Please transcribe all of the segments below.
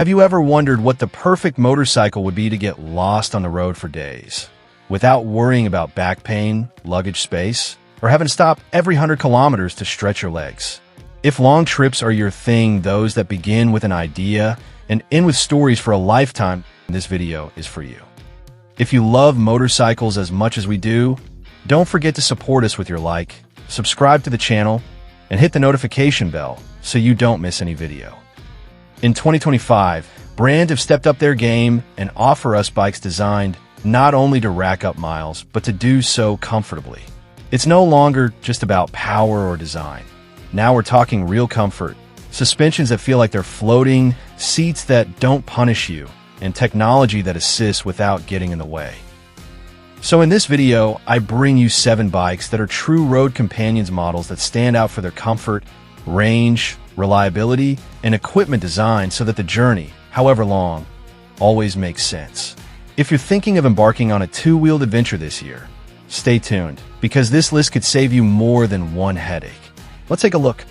Have you ever wondered what the perfect motorcycle would be to get lost on the road for days, without worrying about back pain, luggage space, or having to stop every 100 kilometers to stretch your legs? If long trips are your thing, those that begin with an idea and end with stories for a lifetime, this video is for you. If you love motorcycles as much as we do, don't forget to support us with your like, subscribe to the channel, and hit the notification bell so you don't miss any video. In 2025, brands have stepped up their game and offer us bikes designed not only to rack up miles, but to do so comfortably. It's no longer just about power or design. Now we're talking real comfort, suspensions that feel like they're floating, seats that don't punish you, and technology that assists without getting in the way. So in this video, I bring you 7 bikes that are true road companions models that stand out for their comfort, range, reliability, and equipment design so that the journey, however long, always makes sense. If you're thinking of embarking on a two-wheeled adventure this year, stay tuned, because this list could save you more than one headache. Let's take a look.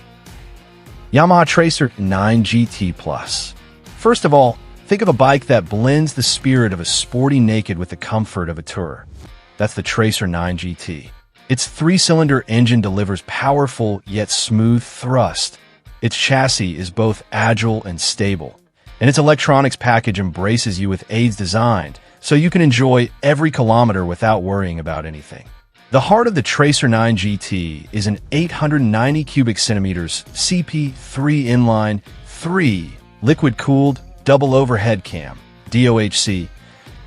Yamaha Tracer 9 GT Plus. First of all, think of a bike that blends the spirit of a sporty naked with the comfort of a tourer. That's the Tracer 9 GT. Its 3-cylinder engine delivers powerful yet smooth thrust. Its chassis is both agile and stable, and its electronics package embraces you with aids designed so you can enjoy every kilometer without worrying about anything. The heart of the Tracer 9 GT is an 890 cubic centimeters CP3 inline 3 liquid-cooled double overhead cam DOHC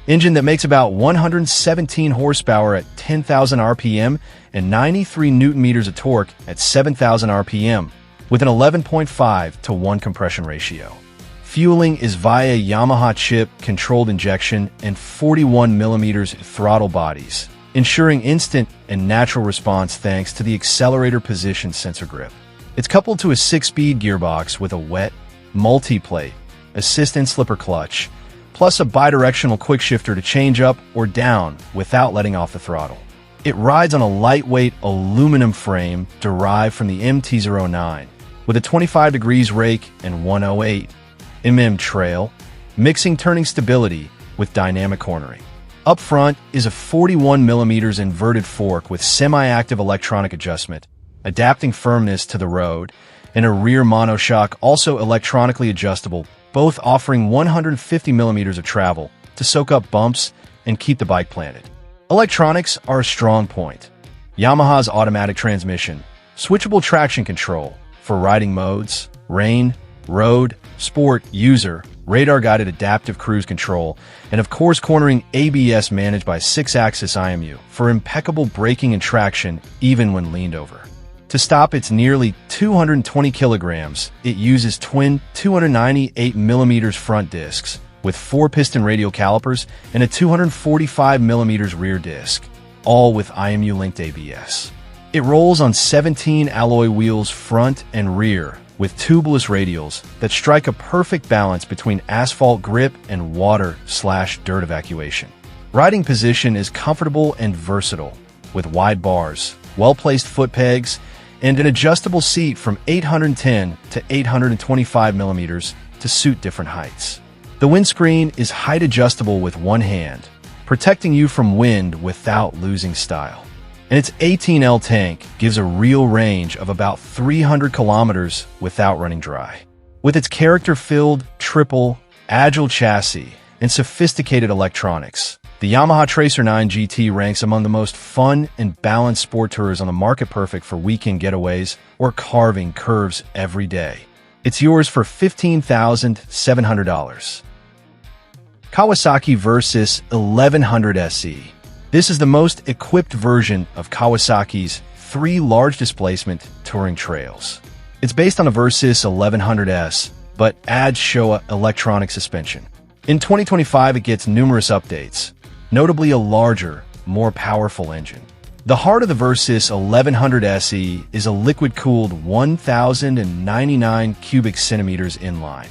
engine that makes about 117 horsepower at 10,000 RPM and 93 newton meters of torque at 7,000 RPM with an 11.5 to 1 compression ratio. Fueling is via Yamaha chip-controlled injection and 41 millimeters throttle bodies, ensuring instant and natural response thanks to the accelerator position sensor grip. It's coupled to a 6-speed gearbox with a wet, multi-plate, assist and slipper clutch, plus a bidirectional quick shifter to change up or down without letting off the throttle. It rides on a lightweight aluminum frame derived from the MT-09 with a 25 degrees rake and 108 mm trail, mixing turning stability with dynamic cornering. Up front is a 41 millimeters inverted fork with semi-active electronic adjustment, adapting firmness to the road, and a rear monoshock also electronically adjustable, both offering 150 millimeters of travel to soak up bumps and keep the bike planted. Electronics are a strong point. Yamaha's automatic transmission, switchable traction control for riding modes, rain, road, sport, user, radar-guided adaptive cruise control, and of course cornering ABS managed by 6-axis IMU for impeccable braking and traction even when leaned over. To stop its nearly 220 kilograms, it uses twin 298 millimeters front discs with 4-piston radial calipers and a 245 millimeters rear disc, all with IMU-linked ABS. It rolls on 17 alloy wheels front and rear with tubeless radials that strike a perfect balance between asphalt grip and water/dirt evacuation. Riding position is comfortable and versatile, with wide bars, well-placed foot pegs, and an adjustable seat from 810 to 825 millimeters to suit different heights. The windscreen is height adjustable with one hand, protecting you from wind without losing style. And its 18L tank gives a real range of about 300 kilometers without running dry. With its character-filled, triple, agile chassis and sophisticated electronics, the Yamaha Tracer 9 GT ranks among the most fun and balanced sport tourers on the market, perfect for weekend getaways or carving curves every day. It's yours for $15,700. Kawasaki Versys 1100 SE. This is the most equipped version of Kawasaki's 3 large displacement touring trails. It's based on a Versys 1100S, but adds Showa electronic suspension. In 2025, it gets numerous updates, notably a larger, more powerful engine. The heart of the Versys 1100 SE is a liquid-cooled 1,099 cubic centimeters inline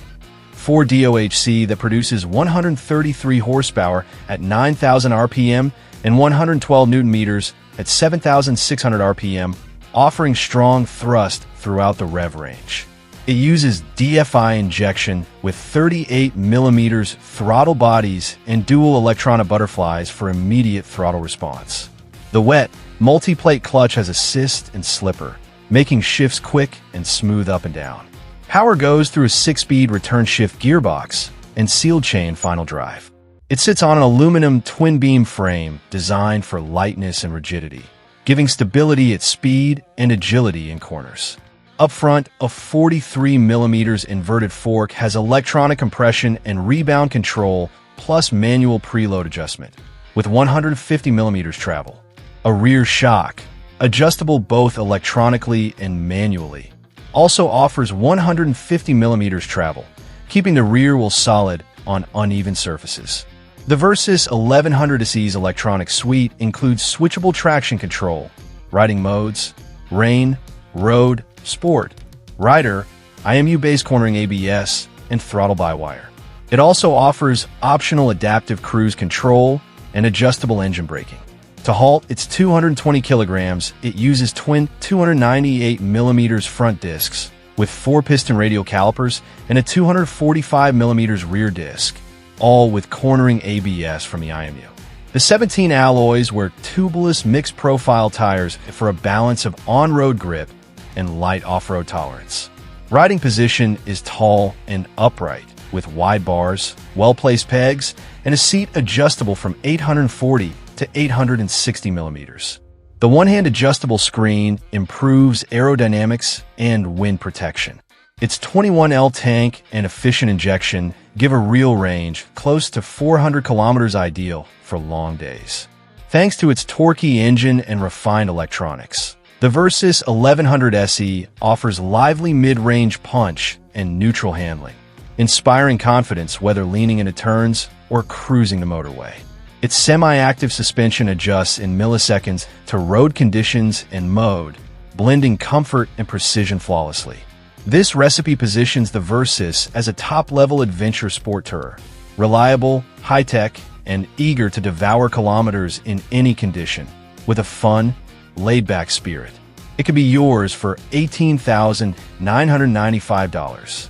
4 DOHC that produces 133 horsepower at 9,000 RPM and 112 newton meters at 7,600 RPM, offering strong thrust throughout the rev range. It uses DFI injection with 38mm throttle bodies and dual electronic butterflies for immediate throttle response. The wet, multi-plate clutch has assist and slipper, making shifts quick and smooth up and down. Power goes through a 6-speed return shift gearbox and sealed chain final drive. It sits on an aluminum twin-beam frame designed for lightness and rigidity, giving stability at speed and agility in corners. Up front, a 43mm inverted fork has electronic compression and rebound control plus manual preload adjustment, with 150mm travel. A rear shock, adjustable both electronically and manually, also offers 150mm travel, keeping the rear wheel solid on uneven surfaces. The Versys 1100SE's electronic suite includes switchable traction control, riding modes, rain, road, sport, rider, IMU-based cornering ABS, and throttle by-wire. It also offers optional adaptive cruise control and adjustable engine braking. To halt its 220 kilograms, it uses twin 298mm front discs with 4-piston radial calipers and a 245mm rear disc, all with cornering ABS from the IMU. The 17 alloys wear tubeless mixed profile tires for a balance of on-road grip and light off-road tolerance. Riding position is tall and upright, with wide bars, well-placed pegs, and a seat adjustable from 840 to 860mm. The one-hand adjustable screen improves aerodynamics and wind protection. Its 21L tank and efficient injection give a real range close to 400 kilometers, ideal for long days. Thanks to its torquey engine and refined electronics, the Versys 1100SE offers lively mid-range punch and neutral handling, inspiring confidence whether leaning into turns or cruising the motorway. Its semi-active suspension adjusts in milliseconds to road conditions and mode, blending comfort and precision flawlessly. This recipe positions the Versys as a top-level adventure sport tourer, reliable, high-tech, and eager to devour kilometers in any condition, with a fun, laid-back spirit. It could be yours for $18,995.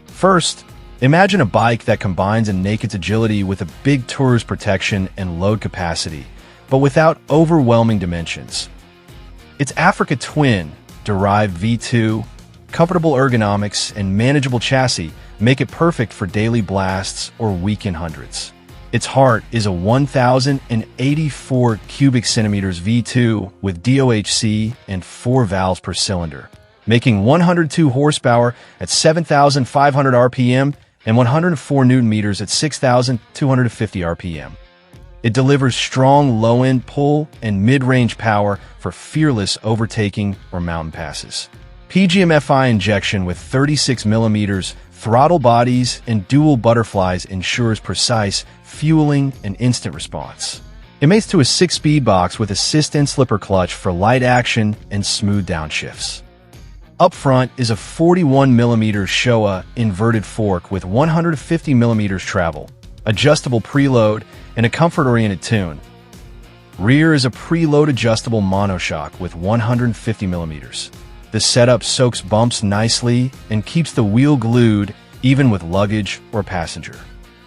First, imagine a bike that combines a naked's agility with a big tourer's protection and load capacity, but without overwhelming dimensions. Its Africa Twin, derived V2, comfortable ergonomics, and manageable chassis make it perfect for daily blasts or weekend hundreds. Its heart is a 1,084 cubic centimeters V2 with DOHC and 4 valves per cylinder, making 102 horsepower at 7,500 RPM and 104 Newton meters at 6,250 RPM. It delivers strong low-end pull and mid-range power for fearless overtaking or mountain passes. PGM-FI injection with 36mm throttle bodies and dual butterflies ensures precise fueling and instant response. It mates to a 6-speed box with assist and slipper clutch for light action and smooth downshifts. Up front is a 41mm Showa inverted fork with 150mm travel, adjustable preload, and a comfort-oriented tune. Rear is a preload adjustable monoshock with 150mm. The setup soaks bumps nicely and keeps the wheel glued even with luggage or passenger.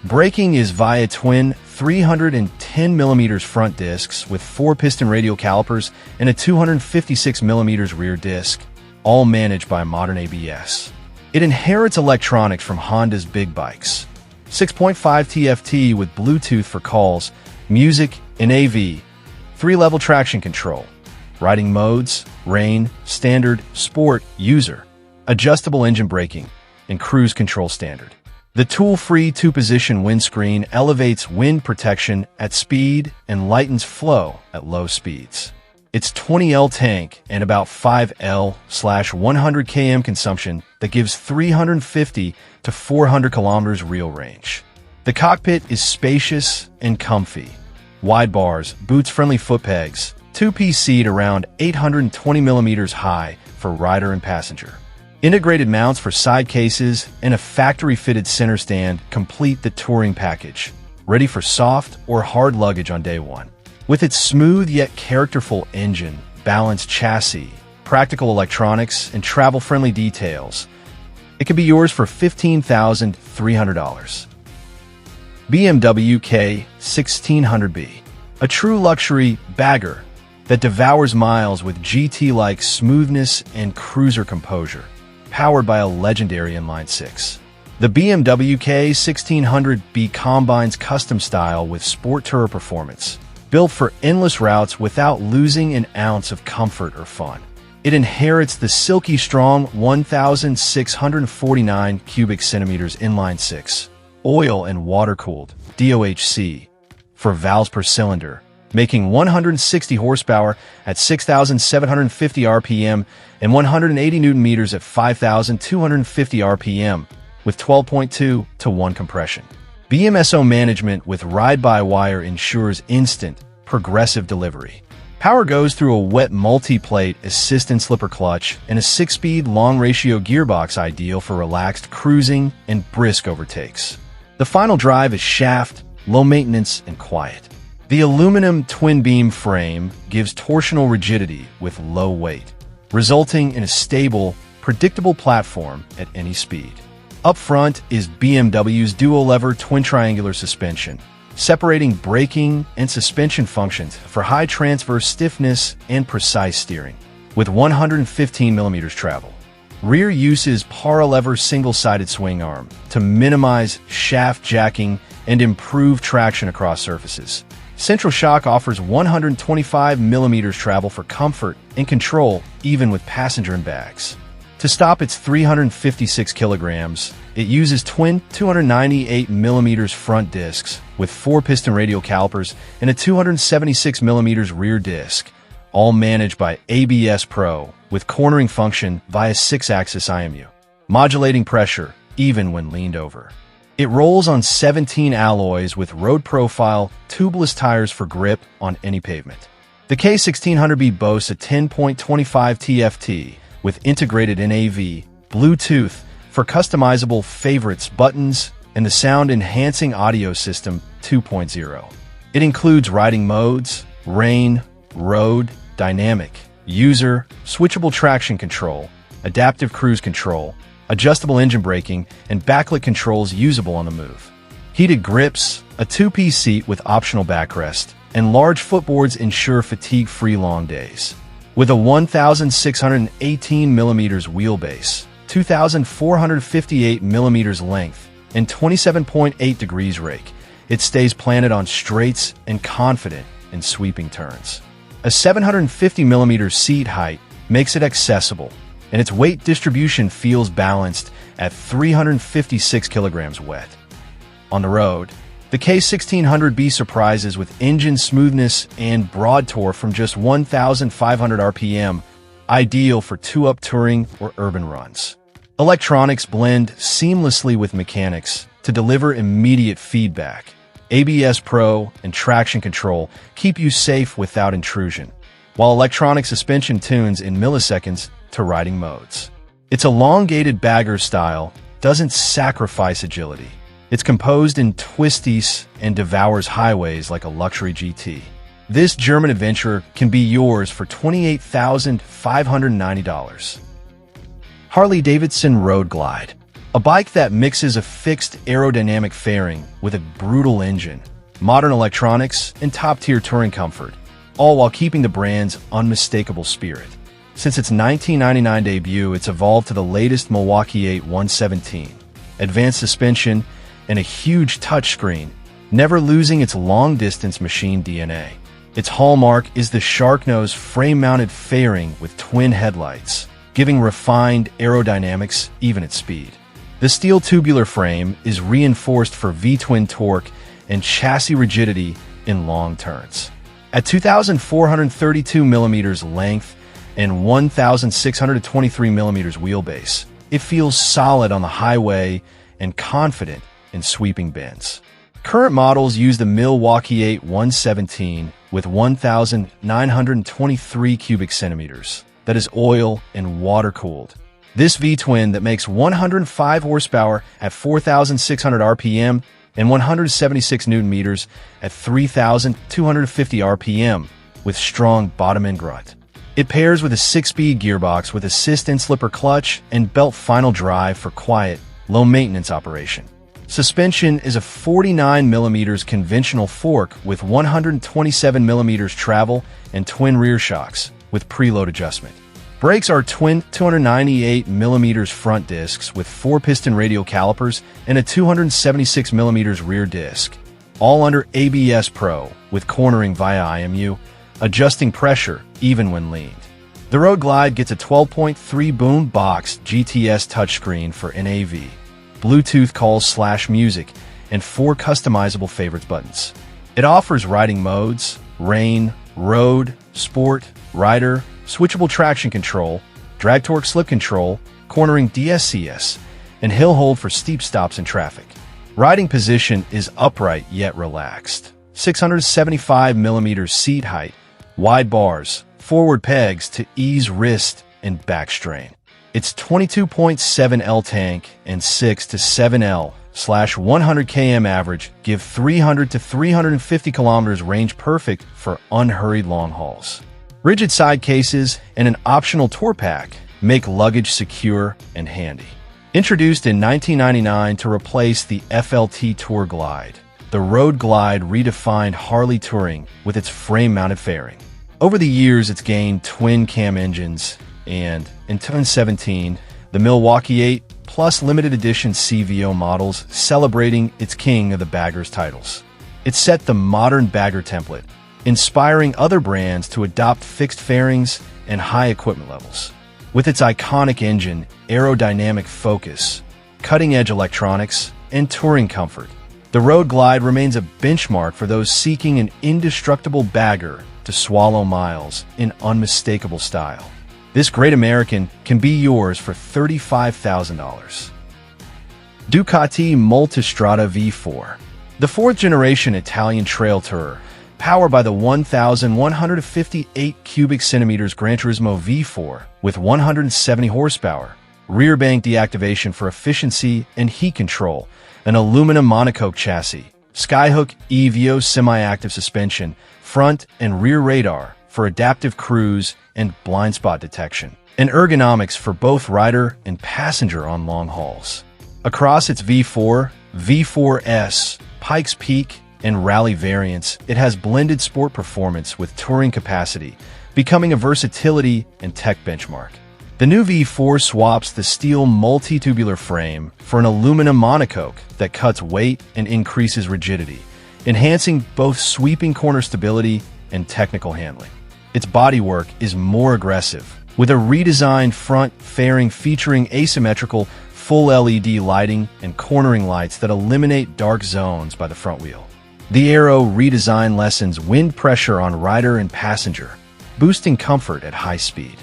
Braking is via twin 310mm front discs with 4-piston radial calipers and a 256mm rear disc, all managed by modern ABS. It inherits electronics from Honda's big bikes. 6.5 TFT with Bluetooth for calls, music, and AV, 3-level traction control, riding modes, rain, standard, sport, user, adjustable engine braking, and cruise control standard. The tool-free 2-position windscreen elevates wind protection at speed and lightens flow at low speeds. Its 20L tank and about 5L/100 km consumption that gives 350 to 400 kilometers real range. The cockpit is spacious and comfy. Wide bars, boots-friendly foot pegs, 2-piece seat around 820mm high for rider and passenger. Integrated mounts for side cases and a factory-fitted center stand complete the touring package, ready for soft or hard luggage on day one. With its smooth yet characterful engine, balanced chassis, practical electronics, and travel-friendly details, it could be yours for $15,300. BMW K1600B, a true luxury bagger that devours miles with GT-like smoothness and cruiser composure, powered by a legendary inline-six. The BMW K1600B combines custom style with sport tourer performance, built for endless routes without losing an ounce of comfort or fun. It inherits the silky strong 1,649 cubic centimeters inline-six, oil and water-cooled DOHC for valves per cylinder, making 160 horsepower at 6,750 RPM and 180 Nm at 5,250 RPM with 12.2 to 1 compression. BMSO management with ride-by-wire ensures instant, progressive delivery. Power goes through a wet multi-plate assist and slipper clutch and a 6-speed long-ratio gearbox ideal for relaxed cruising and brisk overtakes. The final drive is shaft, low maintenance, and quiet. The aluminum twin-beam frame gives torsional rigidity with low weight, resulting in a stable, predictable platform at any speed. Up front is BMW's dual-lever twin-triangular suspension, separating braking and suspension functions for high transverse stiffness and precise steering, with 115 mm travel. Rear uses para-lever single-sided swing arm to minimize shaft jacking and improve traction across surfaces. Central shock offers 125 mm travel for comfort and control even with passenger and bags. To stop its 356 kilograms, it uses twin 298 mm front discs with 4-piston radial calipers and a 276 mm rear disc, all managed by ABS Pro with cornering function via 6-axis IMU, modulating pressure even when leaned over. It rolls on 17 alloys with road profile, tubeless tires for grip on any pavement. The K1600B boasts a 10.25 TFT with integrated NAV, Bluetooth for customizable favorites buttons, and the sound-enhancing audio system 2.0. It includes riding modes, rain, road, dynamic, user, switchable traction control, adaptive cruise control, adjustable engine braking, and backlit controls usable on the move. Heated grips, a 2-piece seat with optional backrest, and large footboards ensure fatigue-free long days. With a 1,618 mm wheelbase, 2,458 mm length, and 27.8 degrees rake, it stays planted on straights and confident in sweeping turns. A 750 mm seat height makes it accessible, and its weight distribution feels balanced at 356 kilograms wet. On the road, the K1600B surprises with engine smoothness and broad torque from just 1,500 RPM, ideal for two-up touring or urban runs. Electronics blend seamlessly with mechanics to deliver immediate feedback. ABS Pro and traction control keep you safe without intrusion, while electronic suspension tunes in milliseconds to riding modes. Its elongated bagger style doesn't sacrifice agility. It's composed in twisties and devours highways like a luxury GT. This German adventure can be yours for $28,590. Harley-Davidson Road Glide, a bike that mixes a fixed aerodynamic fairing with a brutal engine, modern electronics, and top-tier touring comfort, all while keeping the brand's unmistakable spirit. Since its 1999 debut, it's evolved to the latest Milwaukee 8 117, advanced suspension, and a huge touchscreen, never losing its long-distance machine DNA. Its hallmark is the shark-nose frame-mounted fairing with twin headlights, giving refined aerodynamics even at speed. The steel tubular frame is reinforced for V-twin torque and chassis rigidity in long turns. At 2,432 mm length and 1,623 mm wheelbase, it feels solid on the highway and confident in sweeping bends. Current models use the Milwaukee 8 117 with 1,923 cubic centimeters that is oil and water-cooled. This V-twin that makes 105 horsepower at 4,600 RPM and 176 Nm at 3,250 RPM with strong bottom-end grunt. It pairs with a 6-speed gearbox with assist and slipper clutch and belt final drive for quiet, low-maintenance operation. Suspension is a 49mm conventional fork with 127mm travel and twin rear shocks with preload adjustment. Brakes are twin 298mm front discs with 4-piston radial calipers and a 276mm rear disc, all under ABS Pro with cornering via IMU, adjusting pressure even when leaned. The Road Glide gets a 12.3 boom box GTS touchscreen for NAV, Bluetooth calls/music, and 4 customizable favorites buttons. It offers riding modes, rain, road, sport, rider, switchable traction control, drag torque slip control, cornering DSCS, and hill hold for steep stops in traffic. Riding position is upright yet relaxed. 675mm seat height, wide bars, forward pegs to ease wrist and back strain. Its 22.7 L tank and 6 to 7 L/100 km average give 300 to 350 kilometers range, perfect for unhurried long hauls. Rigid side cases and an optional tour pack make luggage secure and handy. Introduced in 1999 to replace the FLT Tour Glide, the Road Glide redefined Harley touring with its frame-mounted fairing. Over the years, it's gained twin-cam engines, and in 2017, the Milwaukee 8 Plus limited edition CVO models celebrating its king of the baggers titles. It set the modern bagger template, inspiring other brands to adopt fixed fairings and high equipment levels. With its iconic engine, aerodynamic focus, cutting-edge electronics, and touring comfort, the Road Glide remains a benchmark for those seeking an indestructible bagger to swallow miles in unmistakable style. This great American can be yours for $35,000. Ducati Multistrada V4. The 4th-generation Italian trail tourer, powered by the 1,158 cubic centimeters Gran Turismo V4 with 170 horsepower, rear bank deactivation for efficiency and heat control, an aluminum monocoque chassis, Skyhook EVO semi-active suspension, front and rear radar for adaptive cruise and blind spot detection, and ergonomics for both rider and passenger on long hauls. Across its V4, V4S, Pikes Peak, and Rally variants, it has blended sport performance with touring capacity, becoming a versatility and tech benchmark. The new V4 swaps the steel multi-tubular frame for an aluminum monocoque that cuts weight and increases rigidity, enhancing both sweeping corner stability and technical handling. Its bodywork is more aggressive, with a redesigned front fairing featuring asymmetrical full LED lighting and cornering lights that eliminate dark zones by the front wheel. The Aero redesign lessens wind pressure on rider and passenger, boosting comfort at high speed.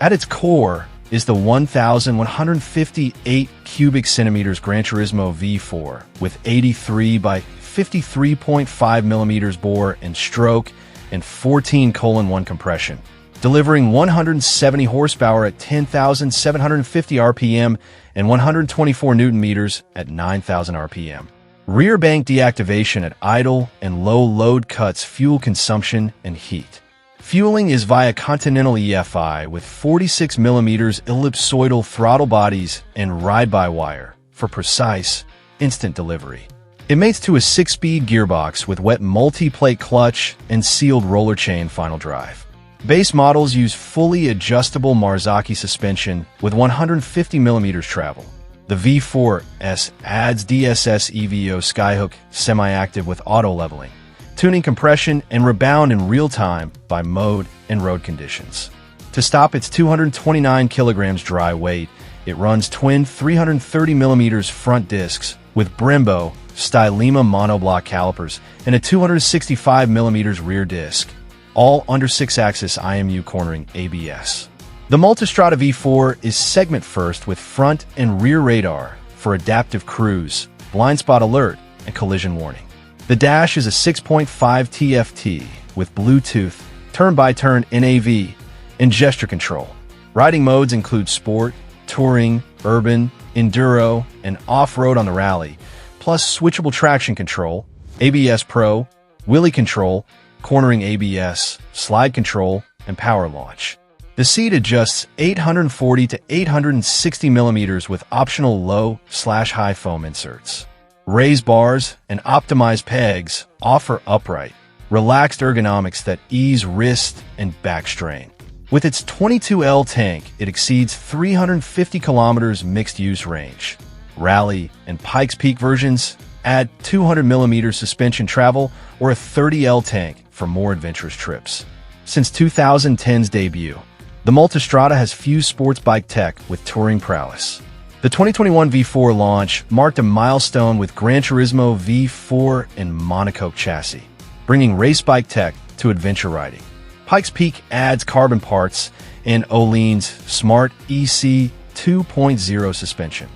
At its core is the 1,158 cubic centimeters Gran Turismo V4 with 83 by 53.5 millimeters bore and stroke and 14:1 compression, delivering 170 horsepower at 10,750 RPM and 124 Nm at 9,000 RPM. Rear bank deactivation at idle and low load cuts fuel consumption and heat. Fueling is via Continental EFI with 46mm ellipsoidal throttle bodies and ride-by-wire for precise, instant delivery. It mates to a 6-speed gearbox with wet multi-plate clutch and sealed roller chain final drive. Base models use fully adjustable Marzocchi suspension with 150mm travel. The V4S adds DSS EVO Skyhook semi-active with auto leveling, tuning compression and rebound in real time by mode and road conditions. To stop its 229 kilograms dry weight, it runs twin 330mm front discs with Brembo Stylema monoblock calipers and a 265mm rear disc, all under 6-axis IMU cornering ABS. The Multistrada V4 is segment first with front and rear radar for adaptive cruise, blind spot alert, and collision warning. The dash is a 6.5 TFT with Bluetooth, turn-by-turn NAV, and gesture control. Riding modes include sport, touring, urban, enduro, and off-road on the rally, plus switchable traction control, ABS Pro, wheelie control, cornering ABS, slide control, and power launch. The seat adjusts 840 to 860 millimeters with optional low/high foam inserts. Raised bars and optimized pegs offer upright, relaxed ergonomics that ease wrist and back strain. With its 22L tank, it exceeds 350 kilometers mixed-use range. Rally and Pikes Peak versions add 200 millimeter suspension travel or a 30L tank for more adventurous trips. Since 2010's debut, the Multistrada has fused sports bike tech with touring prowess. The 2021 V4 launch marked a milestone with Gran Turismo V4 and monocoque chassis, bringing race bike tech to adventure riding. Pikes Peak adds carbon parts and Öhlins Smart EC 2.0 suspension.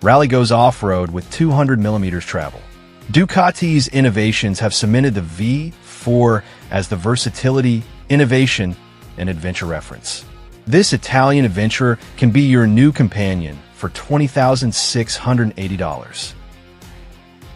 Rally goes off-road with 200 millimeters travel. Ducati's innovations have cemented the V4 as the versatility, innovation, and adventure reference. This Italian adventurer can be your new companion for $20,680.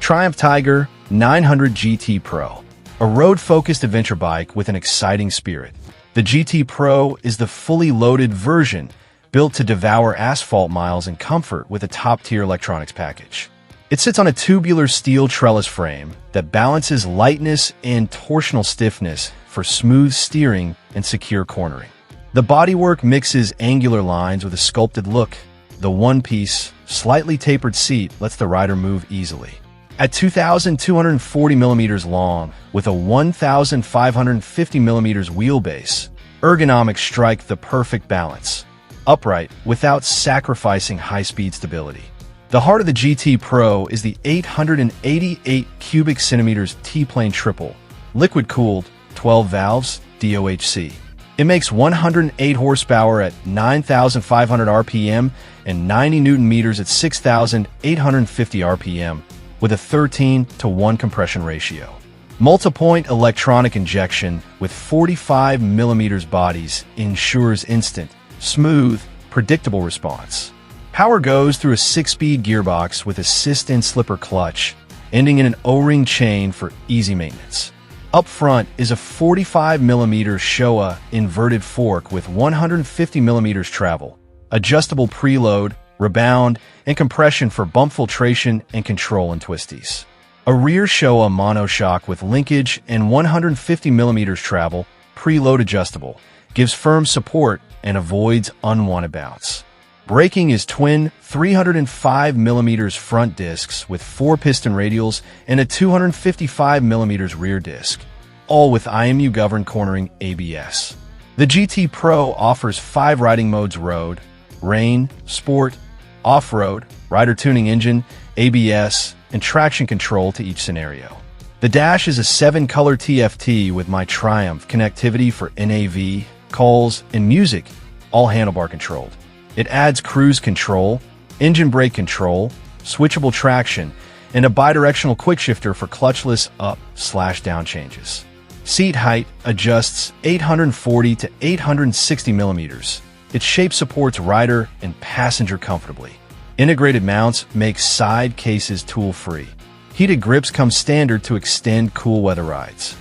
Triumph Tiger 900 GT Pro, a road-focused adventure bike with an exciting spirit. The GT Pro is the fully loaded version built to devour asphalt miles in comfort with a top-tier electronics package. It sits on a tubular steel trellis frame that balances lightness and torsional stiffness for smooth steering and secure cornering. The bodywork mixes angular lines with a sculpted look. The one-piece, slightly tapered seat lets the rider move easily. At 2,240 millimeters long, with a 1,550 millimeters wheelbase, ergonomics strike the perfect balance. Upright, without sacrificing high-speed stability. The heart of the GT Pro is the 888 cubic centimeters T-plane triple, liquid-cooled, 12 valves, DOHC. It makes 108 horsepower at 9,500 RPM and 90 Newton meters at 6,850 RPM, with a 13:1 compression ratio. Multi-point electronic injection with 45 millimeters bodies ensures instant, smooth, predictable response. Power goes through a 6-speed gearbox with assist and slipper clutch, ending in an O-ring chain for easy maintenance. Up front is a 45 millimeter Showa inverted fork with 150 millimeters travel, adjustable preload, rebound, and compression for bump filtration and control in twisties. A rear Showa monoshock with linkage and 150 millimeters travel, preload adjustable, gives firm support and avoids unwanted bounce. Braking is twin 305 millimeters front discs with 4 piston radials and a 255 millimeters rear disc, all with IMU-governed cornering ABS. The GT Pro offers 5 riding modes: road, rain, sport, off-road, rider tuning engine, ABS, and traction control to each scenario. The dash is a 7-color TFT with My Triumph connectivity for NAV, calls, and music, all handlebar controlled. It adds cruise control, engine brake control, switchable traction, and a bidirectional quickshifter for clutchless up/down changes. Seat height adjusts 840 to 860 millimeters. Its shape supports rider and passenger comfortably. Integrated mounts make side cases tool-free. Heated grips come standard to extend cool weather rides.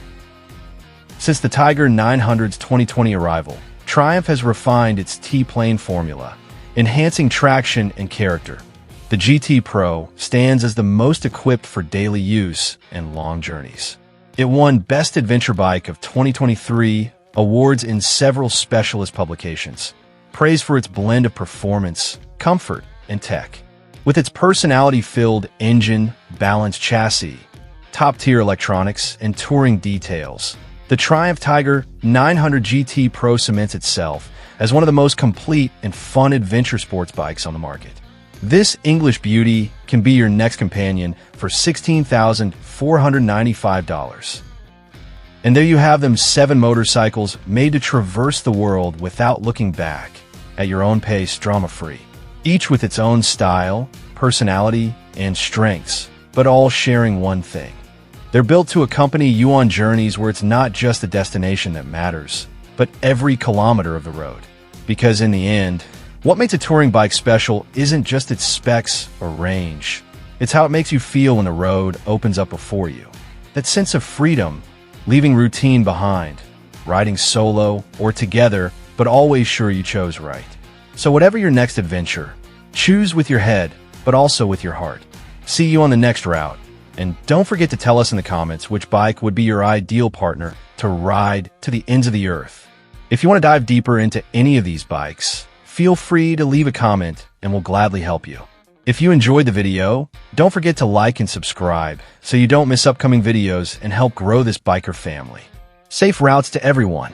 Since the Tiger 900's 2020 arrival, Triumph has refined its T-plane formula, enhancing traction and character. The GT Pro stands as the most equipped for daily use and long journeys. It won Best Adventure Bike of 2023 awards in several specialist publications, praised for its blend of performance, comfort, and tech. With its personality-filled engine, balanced chassis, top-tier electronics, and touring details, the Triumph Tiger 900 GT Pro cements itself as one of the most complete and fun adventure sports bikes on the market. This English beauty can be your next companion for $16,495. And there you have them, 7 motorcycles made to traverse the world without looking back, at your own pace, drama-free. Each with its own style, personality, and strengths, but all sharing one thing. They're built to accompany you on journeys where it's not just the destination that matters, but every kilometer of the road. Because in the end, what makes a touring bike special isn't just its specs or range. It's how it makes you feel when the road opens up before you. That sense of freedom, leaving routine behind, riding solo or together, but always sure you chose right. So whatever your next adventure, choose with your head, but also with your heart. See you on the next route. And don't forget to tell us in the comments which bike would be your ideal partner to ride to the ends of the earth. If you want to dive deeper into any of these bikes, feel free to leave a comment and we'll gladly help you. If you enjoyed the video, don't forget to like and subscribe so you don't miss upcoming videos and help grow this biker family. Safe routes to everyone.